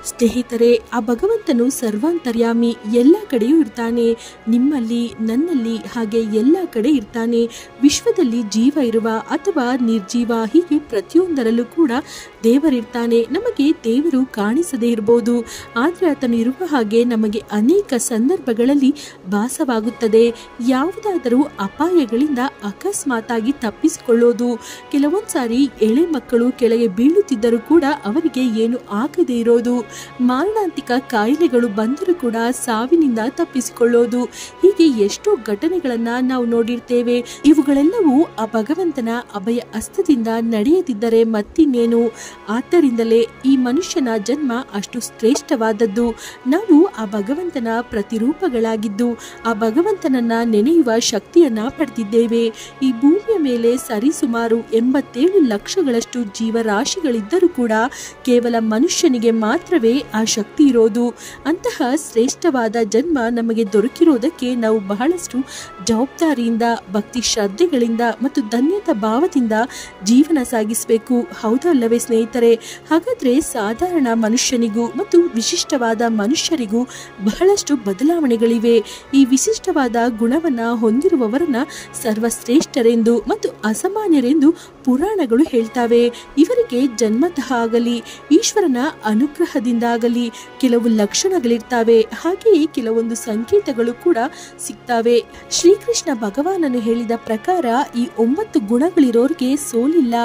ಸ್ನೇಹಿತರೆ, ಆ ಭಗವಂತನು ಸರ್ವಾಂತರ್ಯಾಮಿ, ಎಲ್ಲ ಕಡೆಯೂ ಇರ್ತಾನೆ. ನಿಮ್ಮಲ್ಲಿ, ನನ್ನಲ್ಲಿ, ಹಾಗೆ ಎಲ್ಲ ಕಡೆ ಇರ್ತಾನೆ. ವಿಶ್ವದಲ್ಲಿ ಜೀವ ಇರುವ ಅಥವಾ ನಿರ್ಜೀವ, ಹೀಗೆ ಪ್ರತಿಯೊಂದರಲ್ಲೂ ಕೂಡ ದೇವರಿರ್ತಾನೆ. ನಮಗೆ ದೇವರು ಕಾಣಿಸದೇ ಇರಬಹುದು, ಆದರೆ ಆತನು ಇರುವ ಹಾಗೆ ನಮಗೆ ಅನೇಕ ಸಂದರ್ಭಗಳಲ್ಲಿ ಭಾಸವಾಗುತ್ತದೆ. ಯಾವುದಾದರೂ ಅಪಾಯಗಳಿಂದ ಅಕಸ್ಮಾತಾಗಿ ತಪ್ಪಿಸಿಕೊಳ್ಳೋದು. ಕೆಲವೊಂದು ಸಾರಿ ಎಳೆ ಮಕ್ಕಳು ಕೆಳಗೆ ಬೀಳುತ್ತಿದ್ದರೂ ಕೂಡ ಅವರಿಗೆ ಏನು ಆಗದೇ ಇರೋದು. ಮಾರಣಾಂತಿಕ ಕಾಯಿಲೆಗಳು ಬಂದರೂ ಕೂಡ ಸಾವಿನಿಂದ ತಪ್ಪಿಸಿಕೊಳ್ಳೋದು. ಹೀಗೆ ಎಷ್ಟೋ ಘಟನೆಗಳನ್ನ ನಾವು ನೋಡಿರ್ತೇವೆ. ಇವುಗಳೆಲ್ಲವೂ ಆ ಭಗವಂತನ ಅಭಯ ಹಸ್ತದಿಂದ ನಡೆಯದಿದ್ದರೆ ಮತ್ತಿನ್ನೇನು. ಆದ್ದರಿಂದಲೇ ಈ ಮನುಷ್ಯನ ಜನ್ಮ ಅಷ್ಟು ಶ್ರೇಷ್ಠವಾದದ್ದು. ನಾವು ಆ ಭಗವಂತನ ಪ್ರತಿರೂಪಗಳಾಗಿದ್ದು ಆ ಭಗವಂತನನ್ನ ನೆನೆಯುವ ಶಕ್ತಿಯನ್ನ ಪಡೆದಿದ್ದೇವೆ. ಈ ಭೂಮಿಯ ಮೇಲೆ ಸರಿಸುಮಾರು 87 ಲಕ್ಷಗಳಷ್ಟು ಜೀವರಾಶಿಗಳಿದ್ದರೂ ಕೂಡ ಕೇವಲ ಮನುಷ್ಯನಿಗೆ ಮಾತ್ರವೇ ಆ ಶಕ್ತಿ ಇರೋದು. ಅಂತಹ ಶ್ರೇಷ್ಠವಾದ ಜನ್ಮ ನಮಗೆ ದೊರಕಿರೋದಕ್ಕೆ ನಾವು ಬಹಳಷ್ಟು ಜವಾಬ್ದಾರಿಯಿಂದ, ಭಕ್ತಿ ಶ್ರದ್ಧೆಗಳಿಂದ ಮತ್ತು ಧನ್ಯತಾ ಭಾವದಿಂದ ಜೀವನ ಸಾಗಿಸಬೇಕು. ಹೌದಲ್ಲವೇ ಸ್ನೇಹಿತರೆ? ಹಾಗಾದ್ರೆ ಸಾಧಾರಣ ಮನುಷ್ಯನಿಗೂ ಮತ್ತು ವಿಶಿಷ್ಟವಾದ ಮನುಷ್ಯರಿಗೂ ಬಹಳಷ್ಟು ಬದಲಾವಣೆಗಳಿವೆ. ಈ ವಿಶಿಷ್ಟವಾದ ಗುಣವನ್ನ ಹೊಂದಿರುವವರನ್ನ ಸರ್ವಶ್ರೇಷ್ಠರೆಂದು ಮತ್ತು ಅಸಾಮಾನ್ಯರೆಂದು ಪುರಾಣಗಳು ಹೇಳ್ತವೆ. ಇವರಿಗೆ ಜನ್ಮತಃ ಆಗಲಿ ಈಶ್ವರನ ಅನುಗ್ರಹದಿಂದಾಗಲಿ ಕೆಲವು ಲಕ್ಷಣಗಳಿರ್ತವೆ. ಹಾಗೆಯೇ ಕೆಲವೊಂದು ಸಂಕೇತಗಳು ಕೂಡ ಸಿಗ್ತವೆ. ಶ್ರೀಕೃಷ್ಣ ಭಗವಾನನು ಹೇಳಿದ ಪ್ರಕಾರ ಈ 9 ಗುಣಗಳಿರೋರಿಗೆ ಸೋಲಿಲ್ಲ.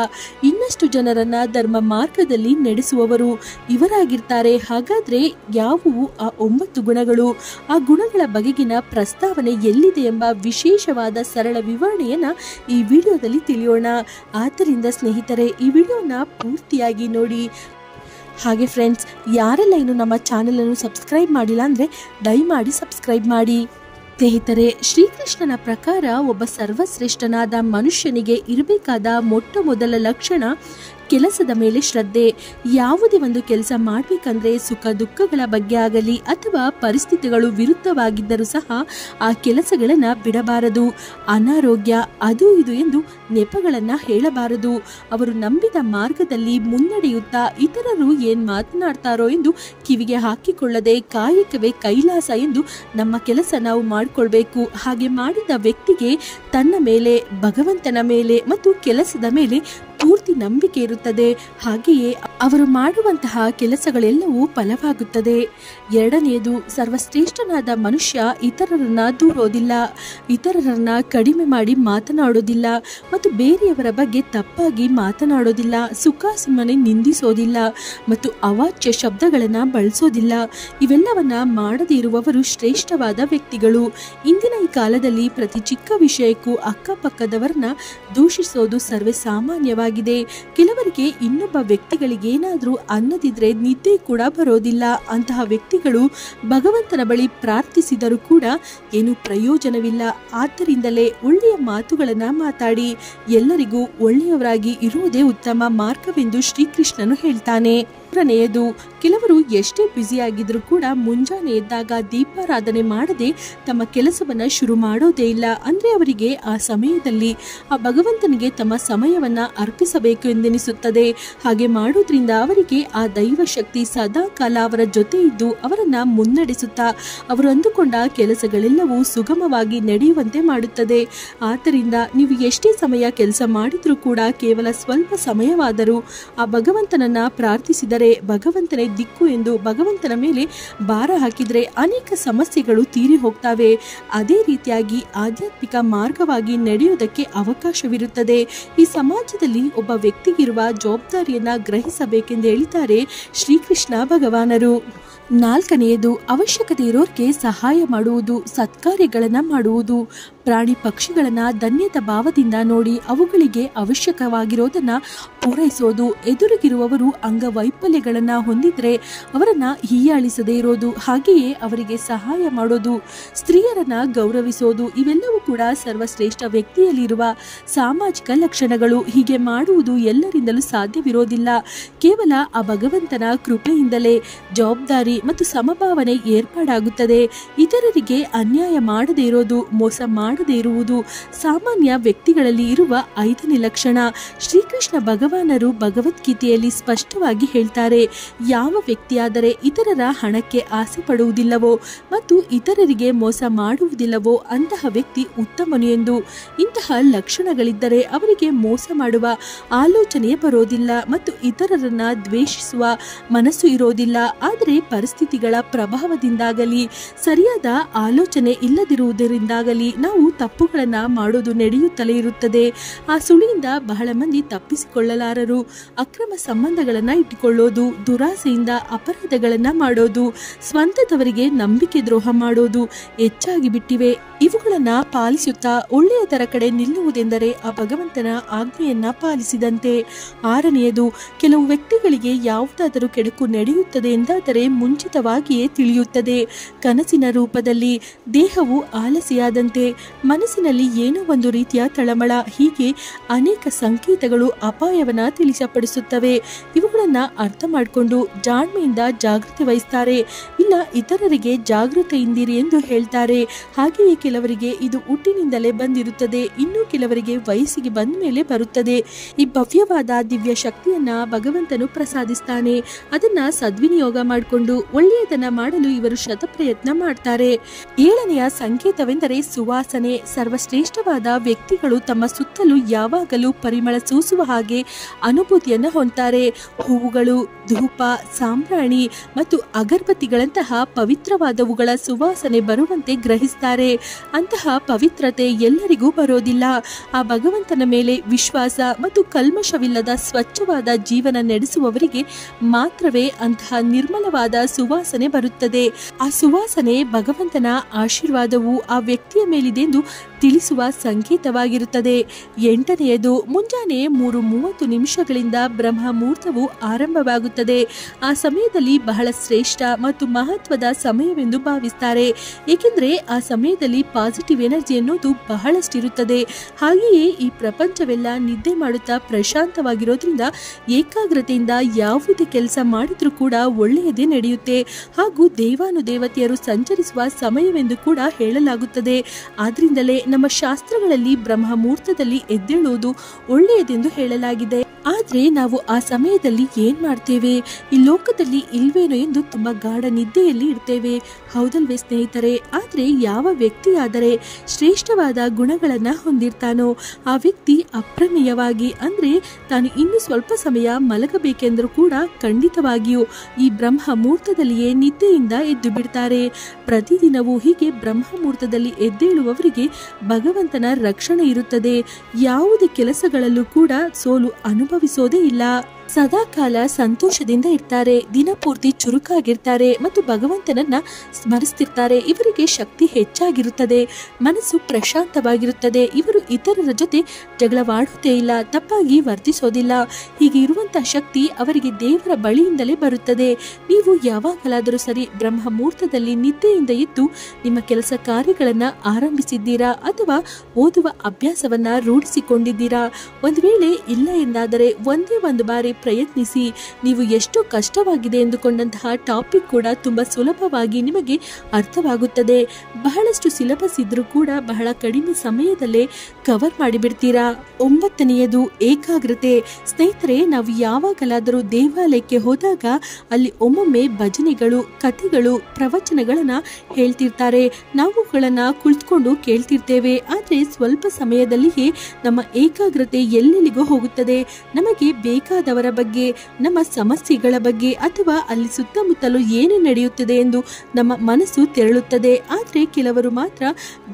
ಇನ್ನಷ್ಟು ಜನರನ್ನ ಧರ್ಮ ಮಾರ್ಗದಲ್ಲಿ ನಡೆಸುವವರು ಇವರಾಗಿರ್ತಾರೆ. ಹಾಗಾದ್ರೆ ಯಾವುವು ಆ 9 ಗುಣಗಳು? ಆ ಗುಣಗಳ ಬಗೆಗಿನ ಪ್ರಸ್ತಾವನೆ ಎಲ್ಲಿದೆ ಎಂಬ ವಿಶೇಷವಾದ ಸರಳ ವಿವರಣೆಯನ್ನ ಈ ವಿಡಿಯೋದಲ್ಲಿ ತಿಳಿಯೋಣ. ಆದ್ದರಿಂದ ಸ್ನೇಹಿತರೆ, ಈ ವಿಡಿಯೋನ ಪೂರ್ತಿಯಾಗಿ ನೋಡಿ. ಹಾಗೆ ಫ್ರೆಂಡ್ಸ್, ಯಾರೆಲ್ಲ ಇನ್ನು ನಮ್ಮ ಚಾನೆಲನ್ನು ಸಬ್ಸ್ಕ್ರೈಬ್ ಮಾಡಿಲ್ಲ ಅಂದರೆ ದಯಮಾಡಿ ಸಬ್ಸ್ಕ್ರೈಬ್ ಮಾಡಿ. ಸ್ನೇಹಿತರೆ, ಶ್ರೀಕೃಷ್ಣನ ಪ್ರಕಾರ ಒಬ್ಬ ಸರ್ವಶ್ರೇಷ್ಠನಾದ ಮನುಷ್ಯನಿಗೆ ಇರಬೇಕಾದ ಮೊಟ್ಟ ಮೊದಲ ಲಕ್ಷಣ ಕೆಲಸದ ಮೇಲೆ ಶ್ರದ್ಧೆ. ಯಾವುದೇ ಒಂದು ಕೆಲಸ ಮಾಡಬೇಕಂದ್ರೆ ಸುಖ ದುಃಖಗಳ ಬಗ್ಗೆ ಆಗಲಿ ಅಥವಾ ಪರಿಸ್ಥಿತಿಗಳು ವಿರುದ್ಧವಾಗಿದ್ದರೂ ಸಹ ಆ ಕೆಲಸಗಳನ್ನು ಬಿಡಬಾರದು. ಅನಾರೋಗ್ಯ, ಅದು ಇದು ಎಂದು ನೆಪಗಳನ್ನು ಹೇಳಬಾರದು. ಅವರು ನಂಬಿದ ಮಾರ್ಗದಲ್ಲಿ ಮುನ್ನಡೆಯುತ್ತಾ ಇತರರು ಏನು ಮಾತನಾಡ್ತಾರೋ ಎಂದು ಕಿವಿಗೆ ಹಾಕಿಕೊಳ್ಳದೆ ಕಾಯಕವೇ ಕೈಲಾಸ ಎಂದು ನಮ್ಮ ಕೆಲಸ ನಾವು ಮಾಡಿಕೊಳ್ಬೇಕು. ಹಾಗೆ ಮಾಡಿದ ವ್ಯಕ್ತಿಗೆ ತನ್ನ ಮೇಲೆ, ಭಗವಂತನ ಮೇಲೆ ಮತ್ತು ಕೆಲಸದ ಮೇಲೆ ಪೂರ್ತಿ ನಂಬಿಕೆ ಇರುತ್ತದೆ. ಹಾಗೆಯೇ ಅವರು ಮಾಡುವಂತಹ ಕೆಲಸಗಳೆಲ್ಲವೂ ಫಲವಾಗುತ್ತದೆ. ಎರಡನೆಯದು, ಸರ್ವಶ್ರೇಷ್ಠನಾದ ಮನುಷ್ಯ ಇತರರನ್ನ ದೂರೋದಿಲ್ಲ, ಇತರರನ್ನ ಕಡಿಮೆ ಮಾಡಿ ಮಾತನಾಡೋದಿಲ್ಲ ಮತ್ತು ಬೇರೆಯವರ ಬಗ್ಗೆ ತಪ್ಪಾಗಿ ಮಾತನಾಡೋದಿಲ್ಲ, ಸುಖಾಸುಮ್ಮನೆ ನಿಂದಿಸೋದಿಲ್ಲ ಮತ್ತು ಅವಾಚ್ಯ ಶಬ್ದಗಳನ್ನು ಬಳಸೋದಿಲ್ಲ. ಇವೆಲ್ಲವನ್ನ ಮಾಡದೇ ಇರುವವರು ಶ್ರೇಷ್ಠವಾದ ವ್ಯಕ್ತಿಗಳು. ಇಂದಿನ ಈ ಕಾಲದಲ್ಲಿ ಪ್ರತಿ ಚಿಕ್ಕ ವಿಷಯಕ್ಕೂ ಅಕ್ಕಪಕ್ಕದವರನ್ನ ದೂಷಿಸೋದು ಸರ್ವೇ ಸಾಮಾನ್ಯವಾಗಿದೆ. ಕೆಲವರಿಗೆ ಇನ್ನೊಬ್ಬ ವ್ಯಕ್ತಿಗಳಿಗೆ ಏನಾದರೂ ಅನ್ನದಿದ್ರೆ ನಿದ್ದೆ ಕೂಡ ಬರೋದಿಲ್ಲ. ಅಂತಹ ವ್ಯಕ್ತಿಗಳು ಭಗವಂತನ ಬಳಿ ಪ್ರಾರ್ಥಿಸಿದರೂ ಕೂಡ ಏನು ಪ್ರಯೋಜನವಿಲ್ಲ. ಆದ್ದರಿಂದಲೇ ಒಳ್ಳೆಯ ಮಾತುಗಳನ್ನು ಮಾತಾಡಿ ಎಲ್ಲರಿಗೂ ಒಳ್ಳೆಯವರಾಗಿ ಇರುವುದೇ ಉತ್ತಮ ಮಾರ್ಗವೆಂದು ಶ್ರೀಕೃಷ್ಣನು ಹೇಳ್ತಾನೆ. ಮೂರನೆಯದು, ಕೆಲವರು ಎಷ್ಟೇ ಬ್ಯುಸಿಯಾಗಿದ್ರೂ ಕೂಡ ಮುಂಜಾನೆ ಎದ್ದಾಗ ದೀಪಾರಾಧನೆ ಮಾಡದೆ ತಮ್ಮ ಕೆಲಸವನ್ನ ಶುರು ಮಾಡೋದೇ ಇಲ್ಲ. ಅಂದ್ರೆ ಅವರಿಗೆ ಆ ಸಮಯದಲ್ಲಿ ಆ ಭಗವಂತನಿಗೆ ತಮ್ಮ ಸಮಯವನ್ನ ಅರ್ಪಿಸಬೇಕು ಎಂದೆನಿಸುತ್ತದೆ. ಹಾಗೆ ಮಾಡೋದ್ರಿಂದ ಅವರಿಗೆ ಆ ದೈವ ಶಕ್ತಿ ಸದಾ ಕಾಲ ಅವರ ಜೊತೆ ಇದ್ದು ಅವರನ್ನ ಮುನ್ನಡೆಸುತ್ತಾ ಅವರು ಅಂದುಕೊಂಡ ಕೆಲಸಗಳೆಲ್ಲವೂ ಸುಗಮವಾಗಿ ನಡೆಯುವಂತೆ ಮಾಡುತ್ತದೆ. ಆದ್ದರಿಂದ ನೀವು ಎಷ್ಟೇ ಸಮಯ ಕೆಲಸ ಮಾಡಿದ್ರೂ ಕೂಡ ಕೇವಲ ಸ್ವಲ್ಪ ಸಮಯವಾದರೂ ಆ ಭಗವಂತನನ್ನ ಪ್ರಾರ್ಥಿಸಿದರೆ, ಭಗವಂತನೇ ದಿಕ್ಕು ಎಂದು ಭಗವಂತನ ಮೇಲೆ ಭಾರ ಹಾಕಿದರೆ ಅನೇಕ ಸಮಸ್ಯೆಗಳು ತೀರಿ ಹೋಗ್ತವೆ. ಅದೇ ರೀತಿಯಾಗಿ ಆಧ್ಯಾತ್ಮಿಕ ಮಾರ್ಗವಾಗಿ ನಡೆಯುವುದಕ್ಕೆ ಅವಕಾಶವಿರುತ್ತದೆ. ಈ ಸಮಾಜದಲ್ಲಿ ಒಬ್ಬ ವ್ಯಕ್ತಿಗಿರುವ ಜವಾಬ್ದಾರಿಯನ್ನ ಗ್ರಹಿಸಬೇಕೆಂದು ಹೇಳಿದ್ದಾರೆ ಶ್ರೀಕೃಷ್ಣ ಭಗವಾನರು. ನಾಲ್ಕನೆಯದು, ಅವಶ್ಯಕತೆ ಇರೋರಿಗೆ ಸಹಾಯ ಮಾಡುವುದು, ಸತ್ಕಾರ್ಯಗಳನ್ನ ಮಾಡುವುದು. ಪ್ರಾಣಿ ಪಕ್ಷಿಗಳನ್ನ ಧನ್ಯತಾ ಭಾವದಿಂದ ನೋಡಿ ಅವುಗಳಿಗೆ ಅವಶ್ಯಕವಾಗಿರೋದನ್ನ ಪೂರೈಸೋದು. ಎದುರಿಗಿರುವವರು ಅಂಗವೈಫಲ್ಯಗಳನ್ನ ಹೊಂದಿದ್ರೆ ಅವರನ್ನ ಹೀಯಾಳಿಸದೇ ಇರೋದು, ಹಾಗೆಯೇ ಅವರಿಗೆ ಸಹಾಯ ಮಾಡೋದು, ಸ್ತ್ರೀಯರನ್ನ ಗೌರವಿಸೋದು. ಇವೆಲ್ಲವೂ ಕೂಡ ಸರ್ವಶ್ರೇಷ್ಠ ವ್ಯಕ್ತಿಯಲ್ಲಿರುವ ಸಾಮಾಜಿಕ ಲಕ್ಷಣಗಳು. ಹೀಗೆ ಮಾಡುವುದು ಎಲ್ಲರಿಂದಲೂ ಸಾಧ್ಯವಿರೋದಿಲ್ಲ. ಕೇವಲ ಆ ಭಗವಂತನ ಕೃಪೆಯಿಂದಲೇ ಜವಾಬ್ದಾರಿ ಮತ್ತು ಸಮಭಾವನೆ ಏರ್ಪಾಡಾಗುತ್ತದೆ. ಇತರರಿಗೆ ಅನ್ಯಾಯ ಮಾಡದೇ ಇರೋದು, ಮೋಸ ಮಾಡದೇ ಇರುವುದು ಸಾಮಾನ್ಯ ವ್ಯಕ್ತಿಗಳಲ್ಲಿ ಇರುವ 5ನೇ ಲಕ್ಷಣ. ಶ್ರೀಕೃಷ್ಣ ಭಗವಾನ್ ಭಗವಾನರು ಭಗವದ್ಗೀತೆಯಲ್ಲಿ ಸ್ಪಷ್ಟವಾಗಿ ಹೇಳ್ತಾರೆ, ಯಾವ ವ್ಯಕ್ತಿಯಾದರೆ ಇತರರ ಹಣಕ್ಕೆ ಆಸೆ ಪಡುವುದಿಲ್ಲವೋ ಮತ್ತು ಇತರರಿಗೆ ಮೋಸ ಮಾಡುವುದಿಲ್ಲವೋ ಅಂತಹ ವ್ಯಕ್ತಿ ಉತ್ತಮನು ಎಂದು. ಇಂತಹ ಲಕ್ಷಣಗಳಿದ್ದರೆ ಅವರಿಗೆ ಮೋಸ ಮಾಡುವ ಆಲೋಚನೆ ಬರೋದಿಲ್ಲ ಮತ್ತು ಇತರರನ್ನ ದ್ವೇಷಿಸುವ ಮನಸ್ಸು ಇರೋದಿಲ್ಲ. ಆದರೆ ಪರಿಸ್ಥಿತಿಗಳ ಪ್ರಭಾವದಿಂದಾಗಲಿ ಸರಿಯಾದ ಆಲೋಚನೆ ಇಲ್ಲದಿರುವುದರಿಂದಾಗಲಿ ನಾವು ತಪ್ಪುಗಳನ್ನ ಮಾಡೋದು ನಡೆಯುತ್ತಲೇ ಇರುತ್ತದೆ. ಆ ಸುಳಿಯಿಂದ ಬಹಳ ಮಂದಿ ತಪ್ಪಿಸಿಕೊಳ್ಳಲಾರರು. ಅಕ್ರಮ ಸಂಬಂಧಗಳನ್ನ ಇಟ್ಟುಕೊಳ್ಳೋದು, ದುರಾಸೆಯಿಂದ ಅಪರಾಧಗಳನ್ನ ಮಾಡೋದು, ಸ್ವಂತದವರಿಗೆ ನಂಬಿಕೆ ದ್ರೋಹ ಮಾಡೋದು ಹೆಚ್ಚಾಗಿ ಬಿಟ್ಟಿವೆ. ಇವುಗಳನ್ನ ಪಾಲಿಸುತ್ತಾ ಒಳ್ಳೆಯದರ ಕಡೆ ನಿಲ್ಲುವುದೆಂದರೆ ಆ ಭಗವಂತನ ಆಜ್ಞೆಯನ್ನ ಪಾಲಿಸಿದಂತೆ. ಆರನೆಯದು, ಕೆಲವು ವ್ಯಕ್ತಿಗಳಿಗೆ ಯಾವುದಾದರೂ ಕೆಡುಕು ನಡೆಯುತ್ತದೆ ಎಂದಾದರೆ ಮುಂಚಿತವಾಗಿಯೇ ತಿಳಿಯುತ್ತದೆ. ಕನಸಿನ ರೂಪದಲ್ಲಿ, ದೇಹವು ಆಲಸಿಯಾದಂತೆ, ಮನಸ್ಸಿನಲ್ಲಿ ಏನೋ ಒಂದು ರೀತಿಯ ತಳಮಳ, ಹೀಗೆ ಅನೇಕ ಸಂಕೇತಗಳು ಅಪಾಯವನ್ನ ತಿಳಿಸಪಡಿಸುತ್ತವೆ. ಇವುಗಳನ್ನ ಅರ್ಥ ಮಾಡಿಕೊಂಡು ಜಾಣ್ಮೆಯಿಂದ ಜಾಗೃತಿ ವಹಿಸ್ತಾರೆ. ಇಲ್ಲ ಇತರರಿಗೆ ಜಾಗೃತೆಯಿಂದಿರಿ ಎಂದು ಹೇಳ್ತಾರೆ. ಹಾಗೆಯೇ ಕೆಲವರಿಗೆ ಇದು ಹುಟ್ಟಿನಿಂದಲೇ ಬಂದಿರುತ್ತದೆ, ಇನ್ನು ಕೆಲವರಿಗೆ ವಯಸ್ಸಿಗೆ ಬಂದ ಮೇಲೆ ಬರುತ್ತದೆ. ಈ ಭವ್ಯವಾದ ದಿವ್ಯ ಶಕ್ತಿಯನ್ನ ಭಗವಂತನು ಪ್ರಸಾದಿಸ್ತಾನೆ. ಅದನ್ನ ಸದ್ವಿನಿಯೋಗ ಮಾಡಿಕೊಂಡು ಒಳ್ಳೆಯದನ್ನ ಮಾಡಲು ಇವರು ಶತಪ್ರಯತ್ನ ಮಾಡ್ತಾರೆ. ಏಳನೆಯ ಸಂಕೇತವೆಂದರೆ ಸುವಾಸನೆ. ಸರ್ವಶ್ರೇಷ್ಠವಾದ ವ್ಯಕ್ತಿಗಳು ತಮ್ಮ ಸುತ್ತಲೂ ಯಾವಾಗಲೂ ಪರಿಮಳ ಸೂಸುವ ಹಾಗೆ ಅನುಭೂತಿಯನ್ನು ಹೊಂದ್ತಾರೆ. ಹೂವುಗಳು, ಧೂಪ, ಸಾಂಬ್ರಾಣಿ ಮತ್ತು ಅಗರಬತ್ತಿಗಳಂತಹ ಪವಿತ್ರವಾದವುಗಳ ಸುವಾಸನೆ ಬರುವಂತೆ ಗ್ರಹಿಸ್ತಾರೆ. ಅಂತಹ ಪವಿತ್ರತೆ ಎಲ್ಲರಿಗೂ ಬರೋದಿಲ್ಲ. ಆ ಭಗವಂತನ ಮೇಲೆ ವಿಶ್ವಾಸ ಮತ್ತು ಕಲ್ಮಶವಿಲ್ಲದ ಸ್ವಚ್ಛವಾದ ಜೀವನ ನಡೆಸುವವರಿಗೆ ಮಾತ್ರವೇ ಅಂತಹ ನಿರ್ಮಲವಾದ ಸುವಾಸನೆ ಬರುತ್ತದೆ. ಆ ಸುವಾಸನೆ ಭಗವಂತನ ಆಶೀರ್ವಾದವು ಆ ವ್ಯಕ್ತಿಯ ಮೇಲಿದೆಂದು ತಿಳಿಸುವ ಸಂಕೇತವಾಗಿರುತ್ತದೆ. ಎಂಟನೆಯದು, ಮುಂಜಾನೆ 3:30 ಬ್ರಹ್ಮ ಮುಹೂರ್ತವು ಆರಂಭವಾಗುತ್ತದೆ. ಆ ಸಮಯದಲ್ಲಿ ಬಹಳ ಶ್ರೇಷ್ಠ ಮತ್ತು ಮಹತ್ವದ ಸಮಯವೆಂದು ಭಾವಿಸ್ತಾರೆ. ಏಕೆಂದರೆ ಆ ಸಮಯದಲ್ಲಿ ಪಾಸಿಟಿವ್ ಎನರ್ಜಿ ಅನ್ನೋದು ಬಹಳಷ್ಟಿರುತ್ತದೆ. ಹಾಗೆಯೇ ಈ ಪ್ರಪಂಚವೆಲ್ಲ ನಿದ್ದೆ ಮಾಡುತ್ತಾ ಪ್ರಶಾಂತವಾಗಿರೋದ್ರಿಂದ ಏಕಾಗ್ರತೆಯಿಂದ ಯಾವುದೇ ಕೆಲಸ ಮಾಡಿದ್ರೂ ಕೂಡ ಒಳ್ಳೆಯದೇ ನಡೆಯುತ್ತೆ. ಹಾಗೂ ದೇವಾನುದೇವತೆಯರು ಸಂಚರಿಸುವ ಸಮಯವೆಂದು ಕೂಡ ಹೇಳಲಾಗುತ್ತದೆ. ಆದ್ರಿಂದಲೇ ನಮ್ಮ ಶಾಸ್ತ್ರಗಳಲ್ಲಿ ಬ್ರಹ್ಮ ಮುಹೂರ್ತದಲ್ಲಿ ಎದ್ದೇಳುವುದು ಒಳ್ಳೆಯದೆಂದು ಹೇಳಲಾಗಿದೆ. ಆದ್ರೆ ನಾವು ಆ ಸಮಯದಲ್ಲಿ ಏನ್ ಮಾಡ್ತೇವೆ? ಈ ಲೋಕದಲ್ಲಿ ಇಲ್ವೇನೋ ಎಂದು ತುಂಬಾ ಗಾಢ ನಿದ್ದೆಯಲ್ಲಿ ಇರ್ತೇವೆ. ಹೌದಲ್ವೇ ಸ್ನೇಹಿತರೆ? ಆದ್ರೆ ಯಾವ ವ್ಯಕ್ತಿಯಾದರೆ ಶ್ರೇಷ್ಠವಾದ ಗುಣಗಳನ್ನ ಹೊಂದಿರ್ತಾನೋ ಆ ವ್ಯಕ್ತಿ ಅಪ್ರಮೇಯವಾಗಿ, ಅಂದ್ರೆ ತಾನು ಇನ್ನು ಸ್ವಲ್ಪ ಸಮಯ ಮಲಗಬೇಕೆಂದರೂ ಕೂಡ ಖಂಡಿತವಾಗಿಯೂ ಈ ಬ್ರಹ್ಮ ಮುಹೂರ್ತದಲ್ಲಿಯೇ ನಿದ್ದೆಯಿಂದ ಎದ್ದು ಬಿಡ್ತಾರೆ. ಪ್ರತಿದಿನವೂ ಹೀಗೆ ಬ್ರಹ್ಮ ಮುಹೂರ್ತದಲ್ಲಿ ಎದ್ದೇಳುವವರಿಗೆ ಭಗವಂತನ ರಕ್ಷಣೆ ಇರುತ್ತದೆ. ಯಾವುದೇ ಕೆಲಸಗಳಲ್ಲೂ ಕೂಡ ಸೋಲು ಅನುಭವಿಸೋದೇ ಇಲ್ಲ. ಸದಾಕಾಲ ಸಂತೋಷದಿಂದ ಇರ್ತಾರೆ, ದಿನಪೂರ್ತಿ ಚುರುಕಾಗಿರ್ತಾರೆ ಮತ್ತು ಭಗವಂತನನ್ನ ಸ್ಮರಿಸ್ತಿರ್ತಾರೆ. ಇವರಿಗೆ ಶಕ್ತಿ ಹೆಚ್ಚಾಗಿರುತ್ತದೆ, ಮನಸ್ಸು ಪ್ರಶಾಂತವಾಗಿರುತ್ತದೆ. ಇವರು ಇತರರ ಜೊತೆ ಜಗಳವಾಡುವುದೇ ಇಲ್ಲ, ತಪ್ಪಾಗಿ ವರ್ತಿಸೋದಿಲ್ಲ. ಹೀಗೆ ಇರುವಂತಹ ಶಕ್ತಿ ಅವರಿಗೆ ದೇವರ ಬಳಿಯಿಂದಲೇ ಬರುತ್ತದೆ. ನೀವು ಯಾವಾಗಲಾದರೂ ಸರಿ ಬ್ರಹ್ಮ ಮುಹೂರ್ತದಲ್ಲಿ ನಿದ್ದೆಯಿಂದ ಎದ್ದು ನಿಮ್ಮ ಕೆಲಸ ಕಾರ್ಯಗಳನ್ನ ಆರಂಭಿಸಿದ್ದೀರಾ ಅಥವಾ ಓದುವ ಅಭ್ಯಾಸವನ್ನ ರೂಢಿಸಿಕೊಂಡಿದ್ದೀರಾ? ಒಂದು ವೇಳೆ ಇಲ್ಲ ಎಂದಾದರೆ ಒಂದೇ ಒಂದು ಬಾರಿ ಪ್ರಯತ್ನಿಸಿ. ನೀವು ಎಷ್ಟು ಕಷ್ಟವಾಗಿದೆ ಎಂದುಕೊಂಡಂತಹ ಟಾಪಿಕ್ ಕೂಡ ತುಂಬಾ ಸುಲಭವಾಗಿ ನಿಮಗೆ ಅರ್ಥವಾಗುತ್ತದೆ. ಬಹಳಷ್ಟು ಸಿಲೆಬಸ್ ಇದ್ರೂ ಕೂಡ ಬಹಳ ಕಡಿಮೆ ಸಮಯದಲ್ಲೇ ಕವರ್ ಮಾಡಿಬಿಡ್ತೀರಾ. 9ನೆಯದು ಏಕಾಗ್ರತೆ. ಸ್ನೇಹಿತರೆ, ನಾವು ಯಾವಾಗಲಾದರೂ ದೇವಾಲಯಕ್ಕೆ ಹೋದಾಗ ಅಲ್ಲಿ ಒಮ್ಮೊಮ್ಮೆ ಭಜನೆಗಳು, ಕಥೆಗಳು, ಪ್ರವಚನಗಳನ್ನ ಹೇಳ್ತಿರ್ತಾರೆ. ನಾವುಗಳನ್ನ ಕುಳಿತುಕೊಂಡು ಕೇಳ್ತಿರ್ತೇವೆ. ಆದ್ರೆ ಸ್ವಲ್ಪ ಸಮಯದಲ್ಲಿಯೇ ನಮ್ಮ ಏಕಾಗ್ರತೆ ಎಲ್ಲೆಲ್ಲಿಗೋ ಹೋಗುತ್ತದೆ. ನಮಗೆ ಬೇಕಾದವರ ಬಗ್ಗೆ, ನಮ್ಮ ಸಮಸ್ಯೆಗಳ ಬಗ್ಗೆ ಅಥವಾ ಅಲ್ಲಿ ಸುತ್ತಮುತ್ತಲು ಏನು ನಡೆಯುತ್ತದೆ ಎಂದು ನಮ್ಮ ಮನಸ್ಸು ತೆರಳುತ್ತದೆ. ಆದರೆ ಕೆಲವರು ಮಾತ್ರ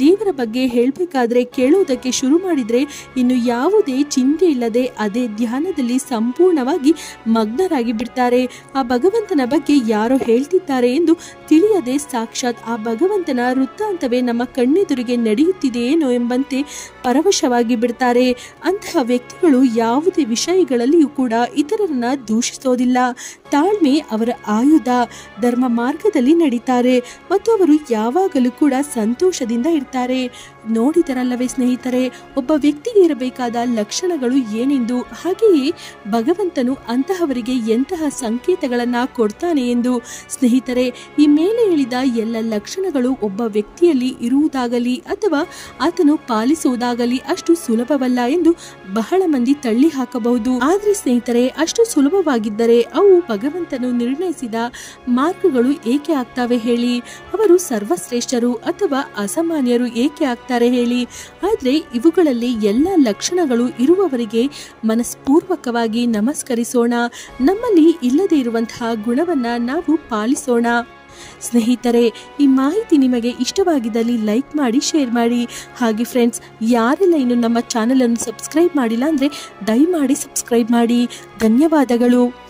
ದೇವರ ಬಗ್ಗೆ ಹೇಳಬೇಕಾದ್ರೆ ಕೇಳುವುದಕ್ಕೆ ಶುರು ಮಾಡಿದ್ರೆ ಇನ್ನು ಯಾವುದೇ ಚಿಂತೆ ಇಲ್ಲದೆ ಅದೇ ಧ್ಯಾನದಲ್ಲಿ ಸಂಪೂರ್ಣವಾಗಿ ಮಗ್ನರಾಗಿ ಬಿಡ್ತಾರೆ. ಆ ಭಗವಂತನ ಬಗ್ಗೆ ಯಾರೋ ಹೇಳ್ತಿದ್ದಾರೆ ಎಂದು ತಿಳಿಯದೆ ಸಾಕ್ಷಾತ್ ಆ ಭಗವಂತನ ವೃತ್ತಾಂತವೇ ನಮ್ಮ ಕಣ್ಣೆದುರಿಗೆ ನಡೆಯುತ್ತಿದೆಯೇನೋ ಎಂಬಂತೆ ಪರವಶವಾಗಿ ಬಿಡ್ತಾರೆ. ಅಂತಹ ವ್ಯಕ್ತಿಗಳು ಯಾವುದೇ ವಿಷಯಗಳಲ್ಲಿಯೂ ಕೂಡ ಇತರರನ್ನ ದೂಷಿಸೋದಿಲ್ಲ. ತಾಳ್ಮೆ ಅವರ ಆಯುಧ. ಧರ್ಮ ಮಾರ್ಗದಲ್ಲಿ ನಡೀತಾರೆ ಮತ್ತು ಅವರು ಯಾವಾಗಲೂ ಕೂಡ ಸಂತೋಷದಿಂದ ಇರ್ತಾರೆ. ನೋಡಿದರಲ್ಲವೇ ಸ್ನೇಹಿತರೆ, ಒಬ್ಬ ವ್ಯಕ್ತಿಗೆ ಇರಬೇಕಾದ ಲಕ್ಷಣಗಳು ಏನೆಂದು, ಹಾಗೆಯೇ ಭಗವಂತನು ಅಂತಹವರಿಗೆ ಎಂತಹ ಸಂಕೇತಗಳನ್ನ ಕೊಡ್ತಾನೆ ಎಂದು. ಸ್ನೇಹಿತರೆ, ಈ ಮೇಲೆ ಹೇಳಿದ ಎಲ್ಲ ಲಕ್ಷಣಗಳು ಒಬ್ಬ ವ್ಯಕ್ತಿಯಲ್ಲಿ ಇರುವುದಾಗಲಿ ಅಥವಾ ಆತನು ಪಾಲಿಸುವುದಾಗಲಿ ಅಷ್ಟು ಸುಲಭವಲ್ಲ ಎಂದು ಬಹಳ ಮಂದಿ ತಳ್ಳಿ ಹಾಕಬಹುದು. ಆದ್ರೆ ಸ್ನೇಹಿತರೆ, ಅಷ್ಟು ಸುಲಭವಾಗಿದ್ದರೆ ಅವು ಭಗವಂತನು ನಿರ್ಣಯಿಸಿದ ಮಾರ್ಗಗಳು ಏಕೆ ಆಗ್ತವೆ ಹೇಳಿ? ಅವರು ಸರ್ವಶ್ರೇಷ್ಠರು ಅಥವಾ ಅಸಾಮಾನ್ಯರು ಏಕೆ ಆಗ್ತಾರೆ ಹೇಳಿ? ಆದ್ರೆ ಇವುಗಳಲ್ಲಿ ಎಲ್ಲ ಲಕ್ಷಣಗಳು ಇರುವವರಿಗೆ ಮನಸ್ಪೂರ್ವಕವಾಗಿ ನಮಸ್ಕರಿಸೋಣ. ನಮ್ಮಲ್ಲಿ ಇಲ್ಲದೆ ಇರುವಂತಹ ಗುಣವನ್ನ ನಾವು ಪಾಲಿಸೋಣ. ಸ್ನೇಹಿತರೆ, ಈ ಮಾಹಿತಿ ನಿಮಗೆ ಇಷ್ಟವಾಗಿದ್ದಲ್ಲಿ ಲೈಕ್ ಮಾಡಿ, ಶೇರ್ ಮಾಡಿ. ಹಾಗೆ ಫ್ರೆಂಡ್ಸ್, ಯಾರೆಲ್ಲ ಇನ್ನು ನಮ್ಮ ಚಾನೆಲ್ ಅನ್ನು ಸಬ್ಸ್ಕ್ರೈಬ್ ಮಾಡಿಲ್ಲ ಅಂದ್ರೆ ದಯಮಾಡಿ ಸಬ್ಸ್ಕ್ರೈಬ್ ಮಾಡಿ. ಧನ್ಯವಾದಗಳು.